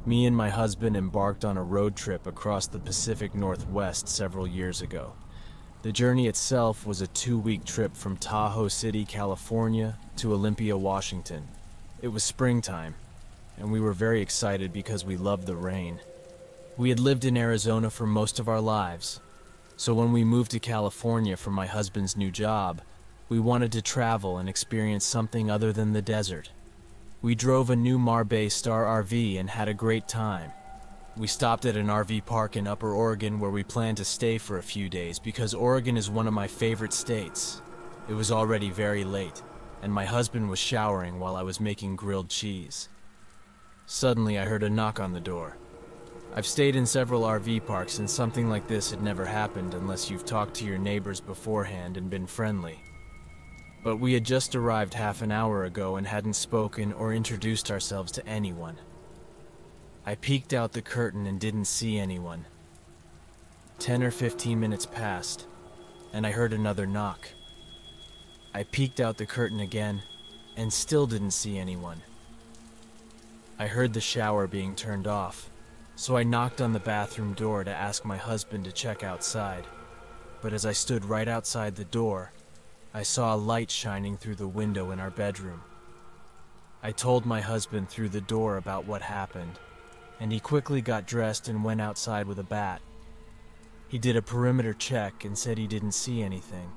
Me and my husband embarked on a road trip across the Pacific Northwest several years ago. The journey itself was a 2-week trip from Tahoe City, California to Olympia, Washington. It was springtime, and we were very excited because we loved the rain. We had lived in Arizona for most of our lives, so when we moved to California for my husband's new job, we wanted to travel and experience something other than the desert. We drove a new Marbay Star RV and had a great time. We stopped at an RV park in Upper Oregon where we planned to stay for a few days because Oregon is one of my favorite states. It was already very late, and my husband was showering while I was making grilled cheese. Suddenly, I heard a knock on the door. I've stayed in several RV parks and something like this had never happened unless you've talked to your neighbors beforehand and been friendly. But we had just arrived half an hour ago and hadn't spoken or introduced ourselves to anyone. I peeked out the curtain and didn't see anyone. 10 or 15 minutes passed, and I heard another knock. I peeked out the curtain again, and still didn't see anyone. I heard the shower being turned off, so I knocked on the bathroom door to ask my husband to check outside. But as I stood right outside the door, I saw a light shining through the window in our bedroom. I told my husband through the door about what happened, and he quickly got dressed and went outside with a bat. He did a perimeter check and said he didn't see anything.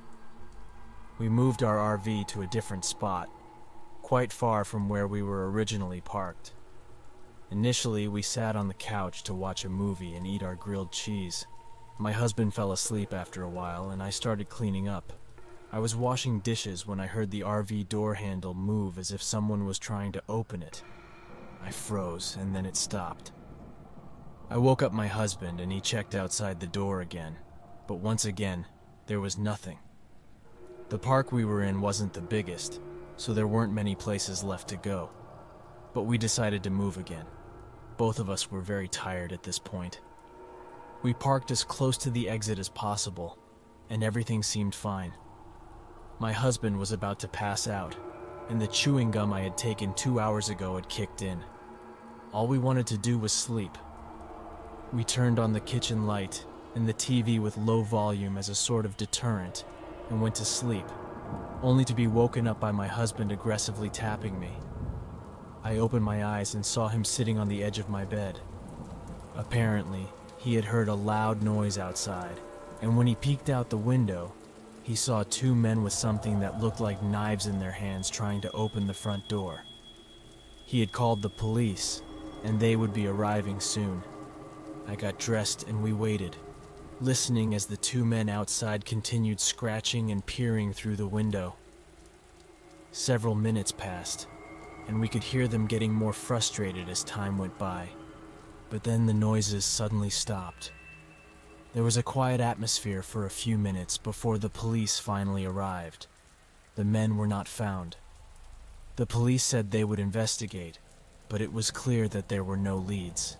We moved our RV to a different spot, quite far from where we were originally parked. Initially, we sat on the couch to watch a movie and eat our grilled cheese. My husband fell asleep after a while, and I started cleaning up. I was washing dishes when I heard the RV door handle move as if someone was trying to open it. I froze, and then it stopped. I woke up my husband, and he checked outside the door again, but once again, there was nothing. The park we were in wasn't the biggest, so there weren't many places left to go. But we decided to move again. Both of us were very tired at this point. We parked as close to the exit as possible, and everything seemed fine. My husband was about to pass out, and the chewing gum I had taken 2 hours ago had kicked in. All we wanted to do was sleep. We turned on the kitchen light and the TV with low volume as a sort of deterrent and went to sleep, only to be woken up by my husband aggressively tapping me. I opened my eyes and saw him sitting on the edge of my bed. Apparently, he had heard a loud noise outside, and when he peeked out the window, he saw 2 men with something that looked like knives in their hands trying to open the front door. He had called the police, and they would be arriving soon. I got dressed and we waited, listening as the 2 men outside continued scratching and peering through the window. Several minutes passed, and we could hear them getting more frustrated as time went by. But then the noises suddenly stopped. There was a quiet atmosphere for a few minutes before the police finally arrived. The men were not found. The police said they would investigate, but it was clear that there were no leads.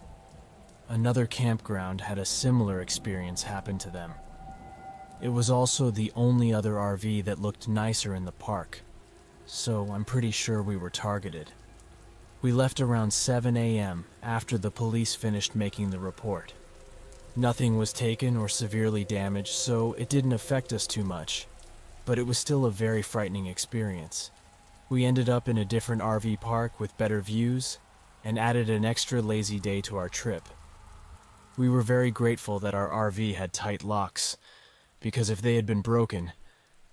Another campground had a similar experience happen to them. It was also the only other RV that looked nicer in the park, so I'm pretty sure we were targeted. We left around 7 a.m. after the police finished making the report. Nothing was taken or severely damaged, so it didn't affect us too much, but it was still a very frightening experience. We ended up in a different RV park with better views and added an extra lazy day to our trip. We were very grateful that our RV had tight locks, because if they had been broken,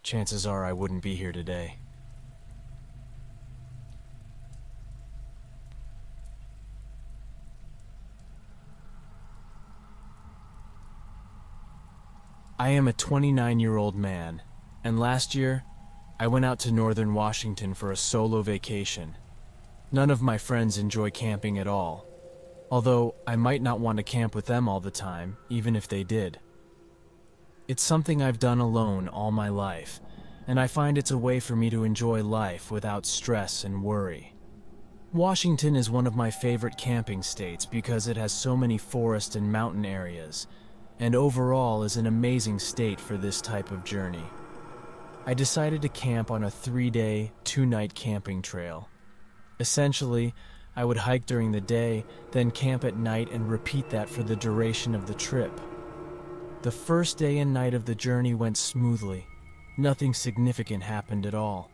chances are I wouldn't be here today. I am a 29-year-old man, and last year, I went out to northern Washington for a solo vacation. None of my friends enjoy camping at all, although I might not want to camp with them all the time, even if they did. It's something I've done alone all my life, and I find it's a way for me to enjoy life without stress and worry. Washington is one of my favorite camping states because it has so many forest and mountain areas, and overall is an amazing state for this type of journey. I decided to camp on a 3-day, 2-night camping trail. Essentially, I would hike during the day, then camp at night and repeat that for the duration of the trip. The first day and night of the journey went smoothly. Nothing significant happened at all.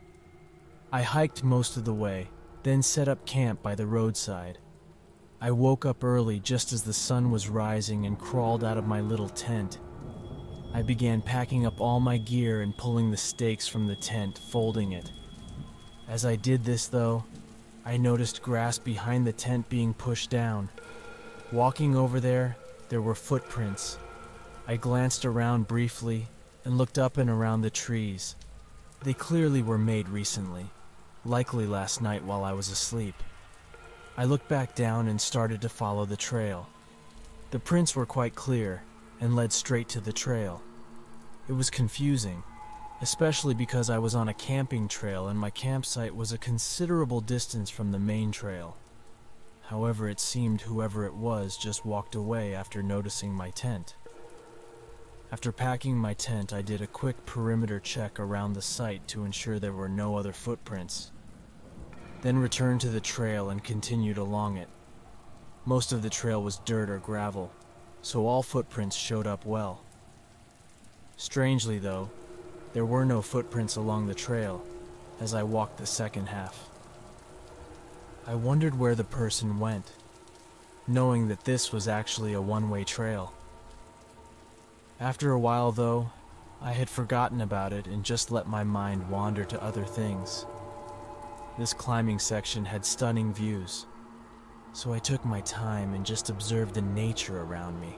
I hiked most of the way, then set up camp by the roadside. I woke up early just as the sun was rising and crawled out of my little tent. I began packing up all my gear and pulling the stakes from the tent, folding it. As I did this, though, I noticed grass behind the tent being pushed down. Walking over there were footprints. I glanced around briefly and looked up and around the trees. They clearly were made recently, likely last night while I was asleep. I looked back down and started to follow the trail. The prints were quite clear and led straight to the trail. It was confusing, especially because I was on a camping trail and my campsite was a considerable distance from the main trail. However, it seemed whoever it was just walked away after noticing my tent. After packing my tent, I did a quick perimeter check around the site to ensure there were no other footprints, then returned to the trail and continued along it. Most of the trail was dirt or gravel, so all footprints showed up well. Strangely, though, there were no footprints along the trail as I walked the second half. I wondered where the person went, knowing that this was actually a one-way trail. After a while, though, I had forgotten about it and just let my mind wander to other things. This climbing section had stunning views, so I took my time and just observed the nature around me.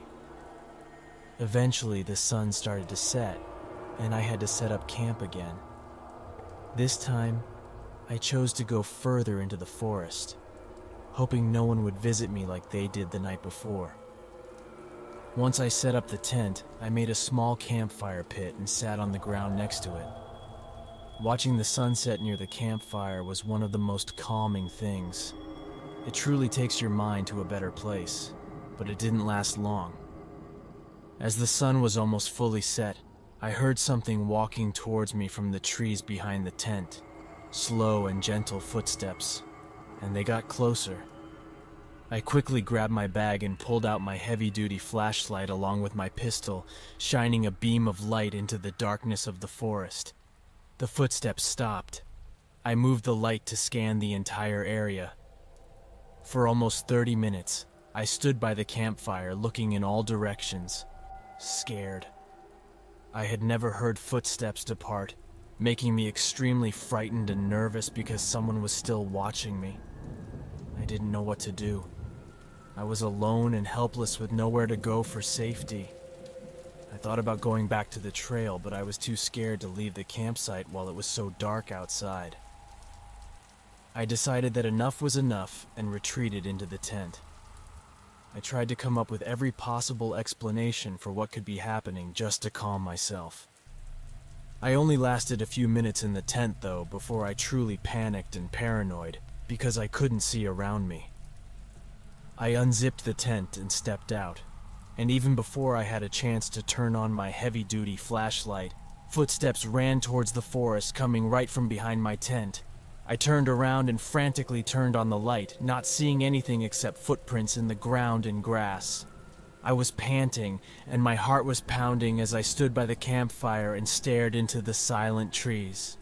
Eventually, the sun started to set, and I had to set up camp again. This time, I chose to go further into the forest, hoping no one would visit me like they did the night before. Once I set up the tent, I made a small campfire pit and sat on the ground next to it. Watching the sunset near the campfire was one of the most calming things. It truly takes your mind to a better place, but it didn't last long. As the sun was almost fully set, I heard something walking towards me from the trees behind the tent. Slow and gentle footsteps, and they got closer. I quickly grabbed my bag and pulled out my heavy-duty flashlight along with my pistol, shining a beam of light into the darkness of the forest. The footsteps stopped. I moved the light to scan the entire area. For almost 30 minutes, I stood by the campfire looking in all directions, scared. I had never heard footsteps depart, making me extremely frightened and nervous because someone was still watching me. I didn't know what to do. I was alone and helpless with nowhere to go for safety. I thought about going back to the trail, but I was too scared to leave the campsite while it was so dark outside. I decided that enough was enough and retreated into the tent. I tried to come up with every possible explanation for what could be happening just to calm myself. I only lasted a few minutes in the tent, though, before I truly panicked and paranoid because I couldn't see around me. I unzipped the tent and stepped out, and even before I had a chance to turn on my heavy-duty flashlight, footsteps ran towards the forest coming right from behind my tent. I turned around and frantically turned on the light, not seeing anything except footprints in the ground and grass. I was panting, and my heart was pounding as I stood by the campfire and stared into the silent trees.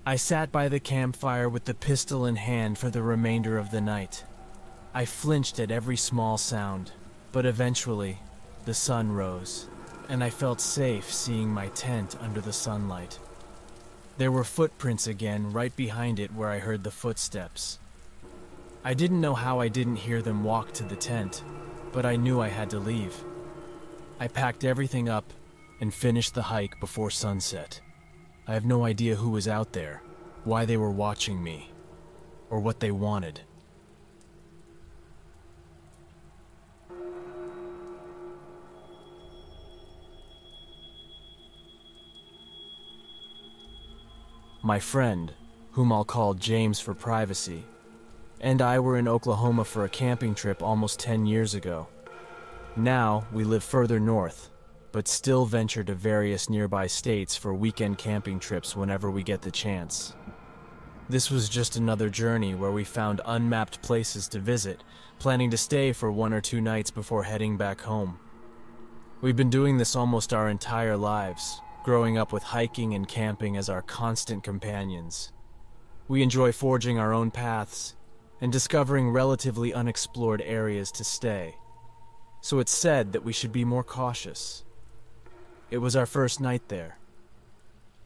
I sat by the campfire with the pistol in hand for the remainder of the night. I flinched at every small sound, but eventually, the sun rose, and I felt safe seeing my tent under the sunlight. There were footprints again right behind it where I heard the footsteps. I didn't know how I didn't hear them walk to the tent, but I knew I had to leave. I packed everything up and finished the hike before sunset. I have no idea who was out there, why they were watching me, or what they wanted. My friend, whom I'll call James for privacy, and I were in Oklahoma for a camping trip almost 10 years ago. Now, we live further north, but still venture to various nearby states for weekend camping trips whenever we get the chance. This was just another journey where we found unmapped places to visit, planning to stay for 1 or 2 nights before heading back home. We've been doing this almost our entire lives, growing up with hiking and camping as our constant companions. We enjoy forging our own paths and discovering relatively unexplored areas to stay. So it's said that we should be more cautious. It was our first night there.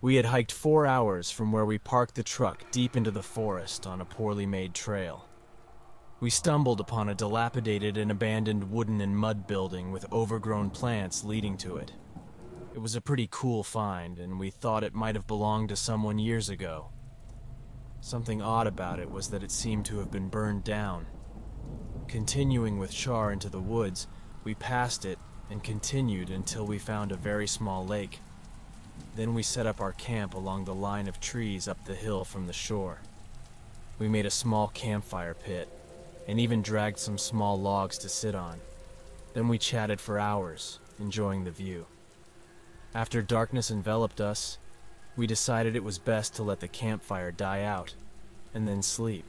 We had hiked 4 hours from where we parked the truck deep into the forest on a poorly made trail. We stumbled upon a dilapidated and abandoned wooden and mud building with overgrown plants leading to it. It was a pretty cool find, and we thought it might have belonged to someone years ago. Something odd about it was that it seemed to have been burned down. Continuing with char into the woods, we passed it and continued until we found a very small lake. Then we set up our camp along the line of trees up the hill from the shore. We made a small campfire pit and even dragged some small logs to sit on. Then we chatted for hours, enjoying the view. After darkness enveloped us, we decided it was best to let the campfire die out and then sleep.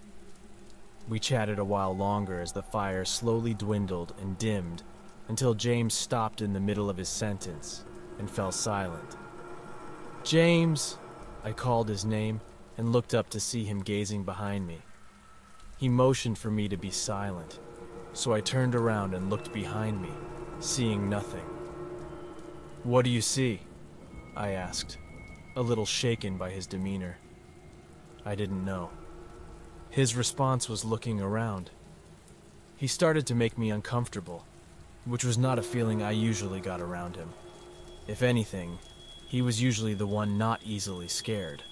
We chatted a while longer as the fire slowly dwindled and dimmed until James stopped in the middle of his sentence and fell silent. "James!" I called his name and looked up to see him gazing behind me. He motioned for me to be silent, so I turned around and looked behind me, seeing nothing. "What do you see?" I asked, a little shaken by his demeanor. I didn't know. His response was looking around. He started to make me uncomfortable, which was not a feeling I usually got around him. If anything, he was usually the one not easily scared.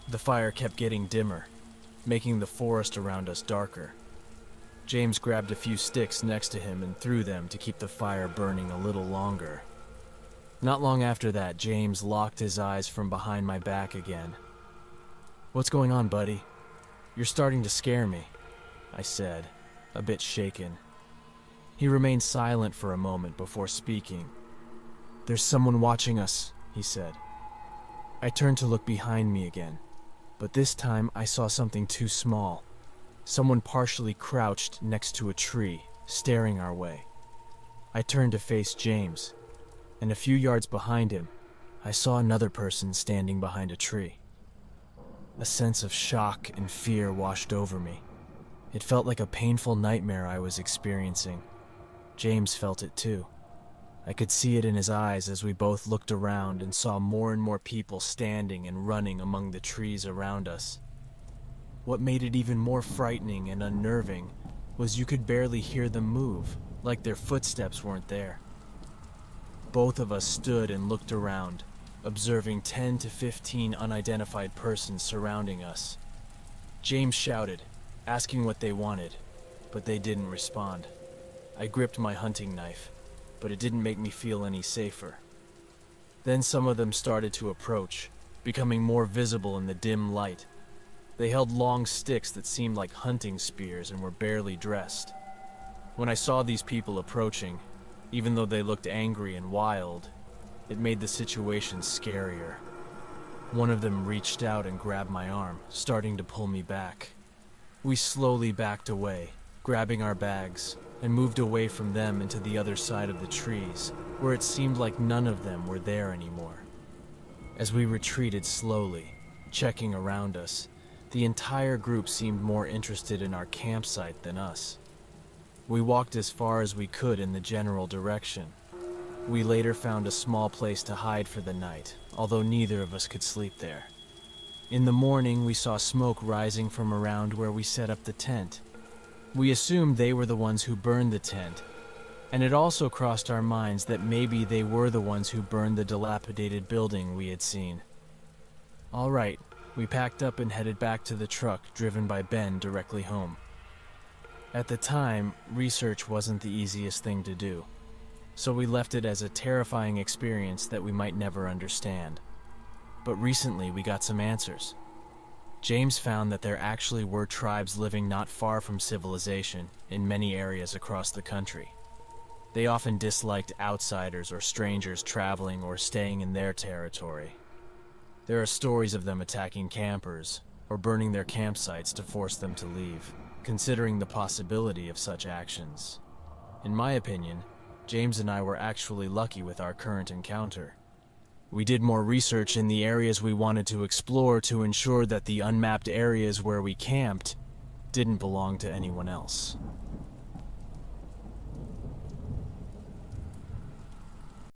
The fire kept getting dimmer, making the forest around us darker. James grabbed a few sticks next to him and threw them to keep the fire burning a little longer. Not long after that, James locked his eyes from behind my back again. "What's going on, buddy? You're starting to scare me," I said, a bit shaken. He remained silent for a moment before speaking. "There's someone watching us," he said. I turned to look behind me again, but this time I saw something too small. Someone partially crouched next to a tree, staring our way. I turned to face James, and a few yards behind him, I saw another person standing behind a tree. A sense of shock and fear washed over me. It felt like a painful nightmare I was experiencing. James felt it too. I could see it in his eyes as we both looked around and saw more and more people standing and running among the trees around us. What made it even more frightening and unnerving was you could barely hear them move, like their footsteps weren't there. Both of us stood and looked around, observing 10 to 15 unidentified persons surrounding us. James shouted, asking what they wanted, but they didn't respond. I gripped my hunting knife, but it didn't make me feel any safer. Then some of them started to approach, becoming more visible in the dim light. They held long sticks that seemed like hunting spears and were barely dressed. When I saw these people approaching, even though they looked angry and wild, it made the situation scarier. One of them reached out and grabbed my arm, starting to pull me back. We slowly backed away, grabbing our bags, and moved away from them into the other side of the trees, where it seemed like none of them were there anymore. As we retreated slowly, checking around us, the entire group seemed more interested in our campsite than us. We walked as far as we could in the general direction. We later found a small place to hide for the night, although neither of us could sleep there. In the morning, we saw smoke rising from around where we set up the tent. We assumed they were the ones who burned the tent, and it also crossed our minds that maybe they were the ones who burned the dilapidated building we had seen. All right, we packed up and headed back to the truck driven by Ben directly home. At the time, research wasn't the easiest thing to do, so we left it as a terrifying experience that we might never understand. But recently we got some answers. James found that there actually were tribes living not far from civilization in many areas across the country. They often disliked outsiders or strangers traveling or staying in their territory. There are stories of them attacking campers, or burning their campsites to force them to leave, considering the possibility of such actions. In my opinion, James and I were actually lucky with our current encounter. We did more research in the areas we wanted to explore to ensure that the unmapped areas where we camped didn't belong to anyone else.